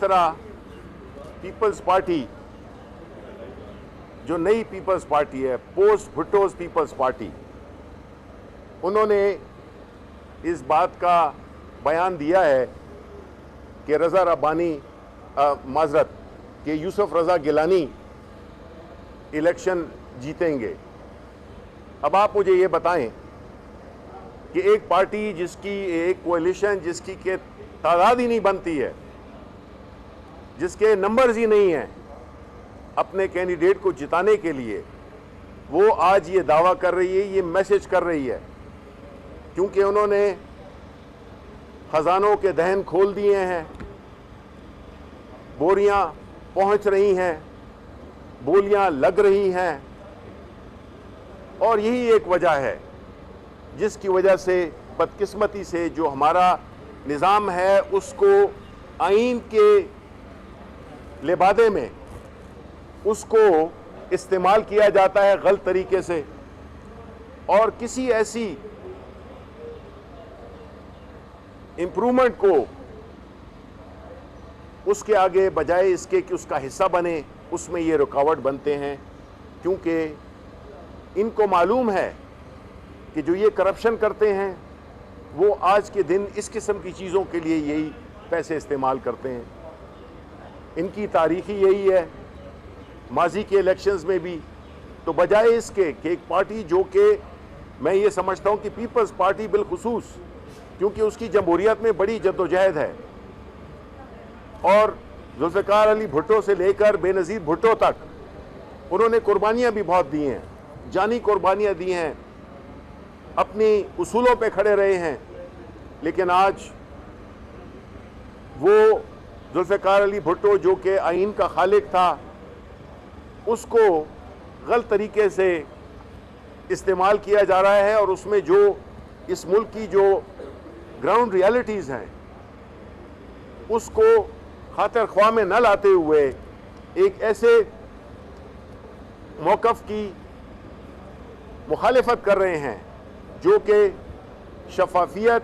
طرح Peoples party جو نئی پیپلز پارٹی ہے، پوسٹ بھٹوز پیپلز پارٹی، انہوں نے اس بات کا بیان دیا ہے کہ رضا ربانی معذرت کہ یوسف رضا گیلانی الیکشن جیتیں گے۔ اب آپ مجھے یہ بتائیں کہ ایک پارٹی جس کی ایک کوalition جس کی کہ تعداد ہی نہیں بنتی ہے، جس کے نمبرز ہی نہیں ہیں اپنے کینڈیڈیٹ کو جتانے کے لیے، وہ آج یہ دعویٰ کر رہی ہے، یہ میسج کر رہی ہے، کیونکہ انہوں نے خزانوں کے دہن کھول دیے ہیں، بوریاں پہنچ رہی ہیں، بولیاں لگ رہی ہیں، اور یہی ایک وجہ ہے جس کی وجہ سے بدقسمتی سے جو ہمارا نظام ہے اس کو آئین کے لبادے میں اس کو استعمال کیا جاتا ہے غلط طریقے سے، اور کسی ایسی امپرومنٹ کو اس کے آگے بجائے اس کے کہ اس کا حصہ بنے، اس میں یہ رکاوٹ بنتے ہیں، کیونکہ ان کو معلوم ہے کہ جو یہ کرپشن کرتے ہیں وہ آج کے دن اس قسم کی چیزوں کے لیے یہی پیسے استعمال کرتے ہیں۔ ان کی تاریخ ہی یہی ہے، ماضی کے الیکشنز میں بھی۔ تو بجائے اس کے کہ ایک پارٹی جو کہ میں یہ سمجھتا ہوں کہ پیپلز پارٹی بالخصوص، کیونکہ اس کی جمہوریت میں بڑی جدوجہد ہے، اور ذوالفقار علی بھٹو سے لے کر بے نظیر بھٹو تک انہوں نے قربانیاں بھی بہت دی ہیں، جانی قربانیاں دی ہیں، اپنی اصولوں پہ کھڑے رہے ہیں، لیکن آج وہ ذوالفقار علی بھٹو جو کہ آئین کا خالق تھا، اس کو غلط طریقے سے استعمال کیا جا رہا ہے، اور اس میں جو اس ملک کی جو گراؤنڈ ریالٹیز ہیں اس کو خاطر خواہ میں نہ لاتے ہوئے ایک ایسے موقف کی مخالفت کر رہے ہیں جو کہ شفافیت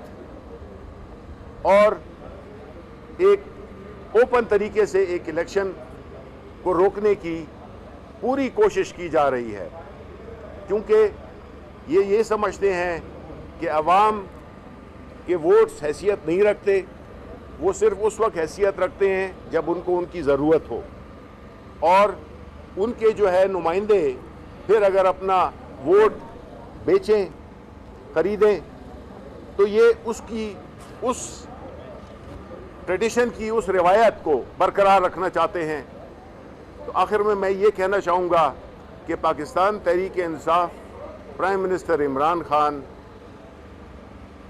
اور ایک اوپن طریقے سے ایک الیکشن کو روکنے کی پوری کوشش کی جا رہی ہے، کیونکہ یہ سمجھتے ہیں کہ عوام کے ووٹس حیثیت نہیں رکھتے، وہ صرف اس وقت حیثیت رکھتے ہیں جب ان کو ان کی ضرورت ہو، اور ان کے جو ہے نمائندے پھر اگر اپنا ووٹ بیچیں، خریدیں، تو یہ اس ٹریڈیشن کی اس روایت کو برقرار رکھنا چاہتے ہیں۔ تو آخر میں یہ کہنا چاہوں گا کہ پاکستان تحریک انصاف، پرائم منسٹر عمران خان،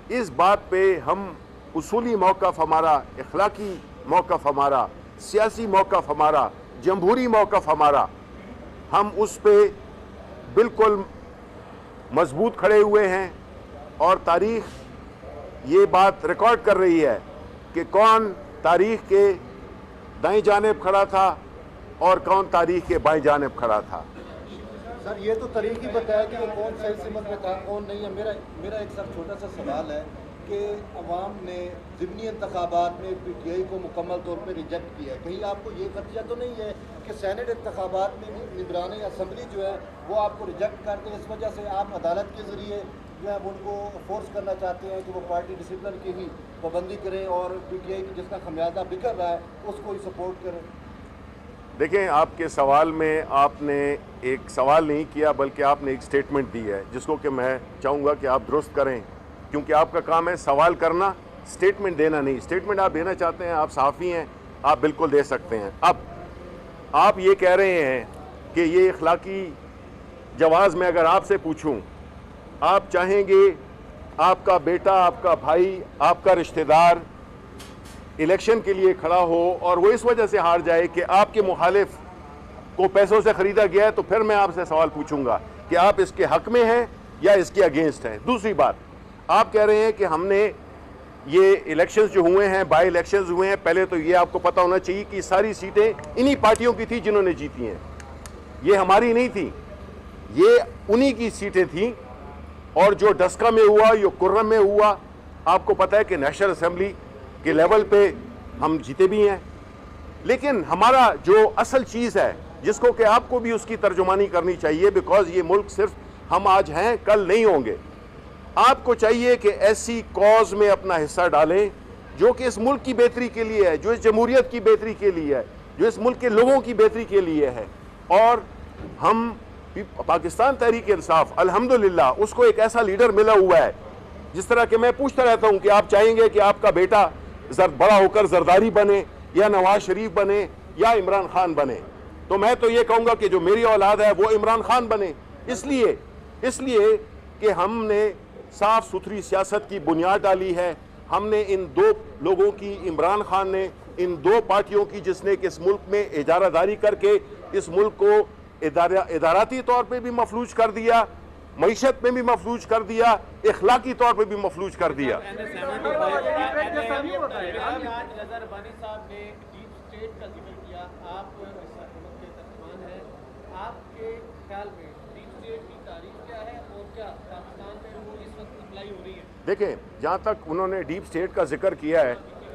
اس بات پہ ہم اصولی موقف ہمارا، اخلاقی موقف ہمارا، سیاسی موقف ہمارا، جمہوری موقف ہمارا، ہم اس پہ بالکل مضبوط کھڑے ہوئے ہیں، اور تاریخ یہ بات ریکارڈ کر رہی ہے کہ کون تاریخ کے دائیں جانب کھڑا تھا اور کون تاریخ کے بائیں جانب کھڑا تھا۔ سر یہ تو طریق ہی بتایا کہ وہ کون صحیح سمت میں تھا، کون نہیں ہے۔ میرا ایک سر چھوٹا سا سوال ہے کہ عوام نے ضمنی انتخابات میں پی ٹی آئی کو مکمل طور پہ ریجیکٹ کیا ہے، کہیں آپ کو یہ خدشہ تو نہیں ہے کہ سینٹ انتخابات میں بھی نگران اسمبلی جو ہے وہ آپ کو ریجیکٹ کرتے ہیں، اس وجہ سے آپ عدالت کے ذریعے جو ہے ان کو فورس کرنا چاہتے ہیں کہ وہ پارٹی ڈسپلن کی ہی پابندی کریں اور پی ٹی آئی کی جس کا خمیازہ بکھر رہا ہے اس کو ہی سپورٹ کریں؟ دیکھیں، آپ کے سوال میں آپ نے ایک سوال نہیں کیا بلکہ آپ نے ایک سٹیٹمنٹ دی ہے، جس کو کہ میں چاہوں گا کہ آپ درست کریں، کیونکہ آپ کا کام ہے سوال کرنا، سٹیٹمنٹ دینا نہیں۔ سٹیٹمنٹ آپ دینا چاہتے ہیں، آپ صحافی ہیں، آپ بالکل دے سکتے ہیں۔ اب آپ یہ کہہ رہے ہیں کہ یہ اخلاقی جواز میں اگر آپ سے پوچھوں، آپ چاہیں گے آپ کا بیٹا، آپ کا بھائی، آپ کا رشتہ دار الیکشن کے لیے کھڑا ہو اور وہ اس وجہ سے ہار جائے کہ آپ کے مخالف کو پیسوں سے خریدا گیا ہے، تو پھر میں آپ سے سوال پوچھوں گا کہ آپ اس کے حق میں ہیں یا اس کے اگینسٹ ہیں۔ دوسری بات، آپ کہہ رہے ہیں کہ ہم نے یہ الیکشنز جو ہوئے ہیں، بائی الیکشنز ہوئے ہیں، پہلے تو یہ آپ کو پتہ ہونا چاہیے کہ ساری سیٹیں انہی پارٹیوں کی تھی جنہوں نے جیتی ہیں، یہ ہماری نہیں تھی، یہ انہی کی سیٹیں تھیں۔ اور جو ڈسکا میں ہوا، جو کرم میں ہوا، آپ کو پتہ ہے کہ نیشنل اسمبلی کے لیول پہ ہم جیتے بھی ہیں، لیکن ہمارا جو اصل چیز ہے جس کو کہ آپ کو بھی اس کی ترجمانی کرنی چاہیے، بیکاز یہ ملک صرف ہم آج ہیں کل نہیں ہوں گے، آپ کو چاہیے کہ ایسی کاز میں اپنا حصہ ڈالیں جو کہ اس ملک کی بہتری کے لیے ہے، جو اس جمہوریت کی بہتری کے لیے ہے، جو اس ملک کے لوگوں کی بہتری کے لیے ہے۔ اور ہم پاکستان تحریک انصاف الحمدللہ اس کو ایک ایسا لیڈر ملا ہوا ہے، جس طرح کہ میں پوچھتا رہتا ہوں کہ آپ چاہیں گے کہ آپ کا بیٹا بڑا ہو کر زرداری بنے یا نواز شریف بنے یا عمران خان بنے، تو میں تو یہ کہوں گا کہ جو میری اولاد ہے وہ عمران خان بنے، اس لیے کہ ہم نے صاف ستھری سیاست کی بنیاد ڈالی ہے۔ ہم نے ان دو لوگوں کی، عمران خان نے ان دو پارٹیوں کی، جس نے کہ اس ملک میں اجارہ داری کر کے اس ملک کو اداراتی طور پہ بھی مفلوج کر دیا، معیشت میں بھی مفلوج کر دیا، اخلاقی طور پہ بھی مفلوج کر دیا۔ دیکھیں، جہاں تک انہوں نے ڈیپ سٹیٹ کا ذکر کیا ہے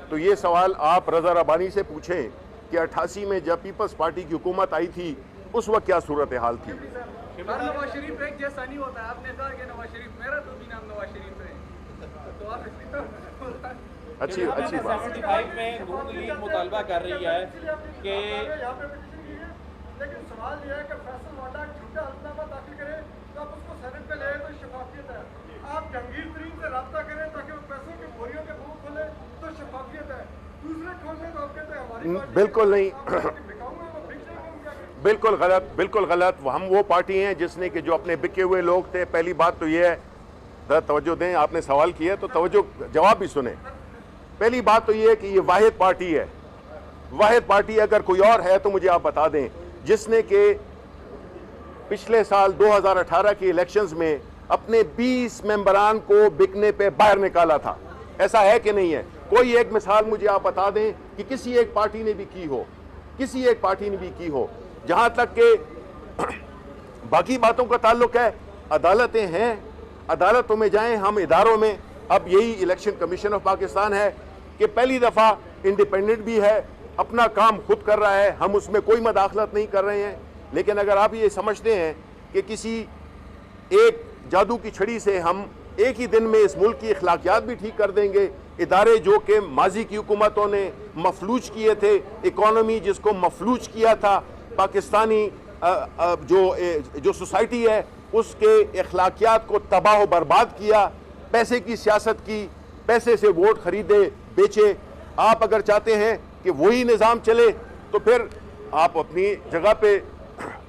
تو یہ سوال آپ رضا ربانی سے پوچھیں کہ 88 میں جب پیپلز پارٹی کی حکومت آئی تھی اس وقت کیا صورتحال تھی۔ نواز شریف ایک جیسا نہیں ہوتا ہے، آپ نے کہا کہ نواز شریف، میرا تو بھی نام نواز شریف ہے، تو آپ اچھی بات۔ 75 میں نون لیگ مطالبہ کر رہی ہے کہ لیکن سوال یہ ہے کہ فیصل واڈا جھوٹا حلف نامہ داخل کرے تو آپ اس کو سینٹ پہ لے آئے تو شفافیت ہے، آپ جہانگیر ترین سے رابطہ کریں تاکہ وہ پیسوں کے بوریوں کے منہ کھولے تو شفافیت ہے، دوسرے کھولنے تو آپ کہتے ہیں ہماری پارٹی بالکل نہیں، بکاؤں گا وہ بک جائے گا۔ بالکل غلط۔ ہم وہ پارٹی ہیں جس نے کہ جو اپنے بکے ہوئے لوگ تھے، پہلی بات تو یہ ہے، ذرا توجہ دیں، آپ نے سوال کیا تو توجہ جواب بھی سنیں۔ پہلی بات تو یہ ہے کہ یہ واحد پارٹی ہے، واحد پارٹی اگر کوئی اور ہے تو مجھے آپ بتا دیں، جس نے کہ پچھلے سال 2018 کی الیکشنز میں اپنے 20 ممبران کو بکنے پہ باہر نکالا تھا، ایسا ہے کہ نہیں ہے؟ کوئی ایک مثال مجھے آپ بتا دیں کہ کسی ایک پارٹی نے بھی کی ہو، کسی ایک پارٹی نے بھی کی ہو۔ جہاں تک کہ باقی باتوں کا تعلق ہے، عدالتیں ہیں، عدالتوں میں جائیں، ہم اداروں میں، اب یہی الیکشن کمیشن آف پاکستان ہے کہ پہلی دفعہ انڈیپینڈنٹ بھی ہے، اپنا کام خود کر رہا ہے، ہم اس میں کوئی مداخلت نہیں کر رہے ہیں۔ لیکن اگر آپ یہ سمجھتے ہیں کہ کسی ایک جادو کی چھڑی سے ہم ایک ہی دن میں اس ملک کی اخلاقیات بھی ٹھیک کر دیں گے، ادارے جو کہ ماضی کی حکومتوں نے مفلوج کیے تھے، اکانومی جس کو مفلوج کیا تھا، پاکستانی جو سوسائٹی ہے اس کے اخلاقیات کو تباہ و برباد کیا، پیسے کی سیاست کی، پیسے سے ووٹ خریدے بیچے۔ آپ اگر چاہتے ہیں کہ وہی نظام چلے تو پھر آپ اپنی جگہ پہ،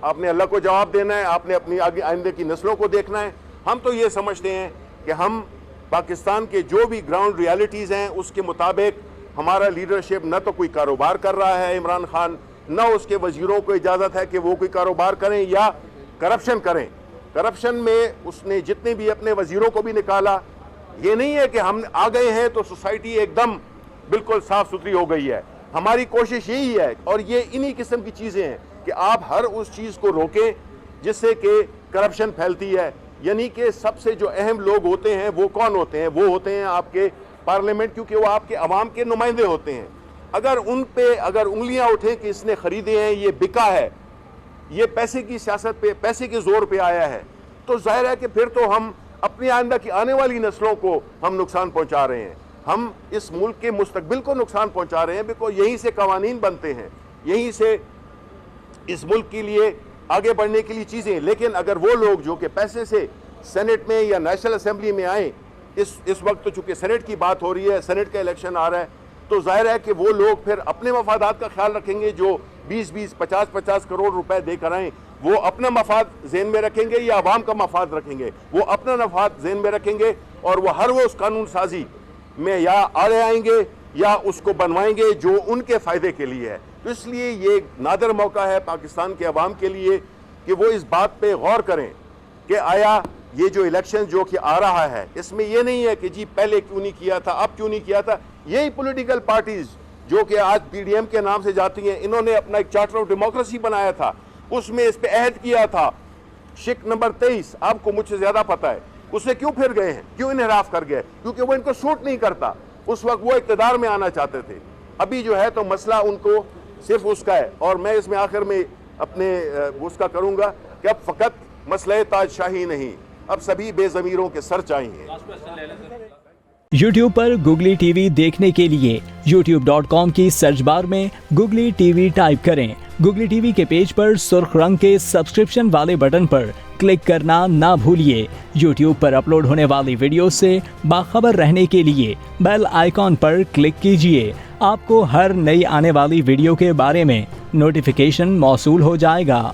آپ نے اللہ کو جواب دینا ہے، آپ نے اپنی آگے آئندہ کی نسلوں کو دیکھنا ہے۔ ہم تو یہ سمجھتے ہیں کہ ہم پاکستان کے جو بھی گراؤنڈ ریالٹیز ہیں اس کے مطابق ہمارا لیڈرشپ نہ تو کوئی کاروبار کر رہا ہے عمران خان، نہ اس کے وزیروں کو اجازت ہے کہ وہ کوئی کاروبار کریں یا کرپشن کریں۔ کرپشن میں اس نے جتنے بھی اپنے وزیروں کو بھی نکالا، یہ نہیں ہے کہ ہم آ گئے ہیں تو سوسائٹی ایک دم بالکل صاف ستھری ہو گئی ہے۔ ہماری کوشش یہی ہے، اور یہ انہی قسم کی چیزیں ہیں کہ آپ ہر اس چیز کو روکیں جس سے کہ کرپشن پھیلتی ہے۔ یعنی کہ سب سے جو اہم لوگ ہوتے ہیں وہ کون ہوتے ہیں؟ وہ ہوتے ہیں آپ کے پارلیمنٹ، کیونکہ وہ آپ کے عوام کے نمائندے ہوتے ہیں۔ اگر ان پہ اگر انگلیاں اٹھیں کہ اس نے خریدے ہیں، یہ بکا ہے، یہ پیسے کی سیاست پہ، پیسے کے زور پہ آیا ہے، تو ظاہر ہے کہ پھر تو ہم اپنی آئندہ کی آنے والی نسلوں کو ہم نقصان پہنچا رہے ہیں، ہم اس ملک کے مستقبل کو نقصان پہنچا رہے ہیں، بیکاز یہیں سے قوانین بنتے ہیں، یہیں سے اس ملک کے لیے آگے بڑھنے کے لیے چیزیں۔ لیکن اگر وہ لوگ جو کہ پیسے سے سینٹ میں یا نیشنل اسمبلی میں آئیں، اس وقت تو چونکہ سینٹ کی بات ہو رہی ہے، سینٹ کا الیکشن آ رہا ہے، تو ظاہر ہے کہ وہ لوگ پھر اپنے مفادات کا خیال رکھیں گے، جو 20 50 کروڑ روپے دے کر آئیں، وہ اپنا مفاد ذہن میں رکھیں گے یا عوام کا مفاد رکھیں گے؟ وہ اپنا مفاد ذہن میں رکھیں گے، اور وہ ہر وہ اس قانون سازی میں یا آڑے آئیں گے یا اس کو بنوائیں گے جو ان کے فائدے کے لیے ہے۔ تو اس لیے یہ نادر موقع ہے پاکستان کے عوام کے لیے کہ وہ اس بات پہ غور کریں کہ آیا یہ جو الیکشن جو کہ آ رہا ہے، اس میں یہ نہیں ہے کہ جی پہلے کیوں نہیں کیا تھا، اب کیوں نہیں کیا تھا۔ یہی پولیٹیکل پارٹیز جو کہ آج پی ڈی ایم کے نام سے جاتی ہیں، انہوں نے اپنا ایک چارٹر آف ڈیموکریسی بنایا تھا، اس میں اس پہ عہد کیا تھا، شک نمبر 23، آپ کو مجھ سے زیادہ پتہ ہے، اس سے کیوں پھر گئے ہیں، کیوں انحراف کر گئے؟ کیونکہ وہ ان کو سوٹ نہیں کرتا۔ اس وقت وہ اقتدار میں آنا چاہتے تھے، ابھی جو ہے تو مسئلہ ان کو صرف اس کا ہے. اور میں اس میں آخر میں اپنے اس کا کروں گا کہ اب فقط مسئلہ تاج شاہی نہیں، اب سبھی بے ضمیروں کے سر چاہیے. یوٹیوب پر گوگلی ٹی وی دیکھنے کے لیے youtube.com کی سرچ بار میں گوگلی ٹی وی ٹائپ کریں. گوگلی ٹی وی کے پیج پر سرخ رنگ کے سبسکرپشن والے بٹن پر کلک کرنا نہ بھولیے. یوٹیوب پر اپلوڈ ہونے والی ویڈیو سے باخبر رہنے کے لیے بیل آئیکن پر کلک کیجیے. آپ کو ہر نئی آنے والی ویڈیو کے بارے میں نوٹیفیکیشن موصول ہو جائے گا.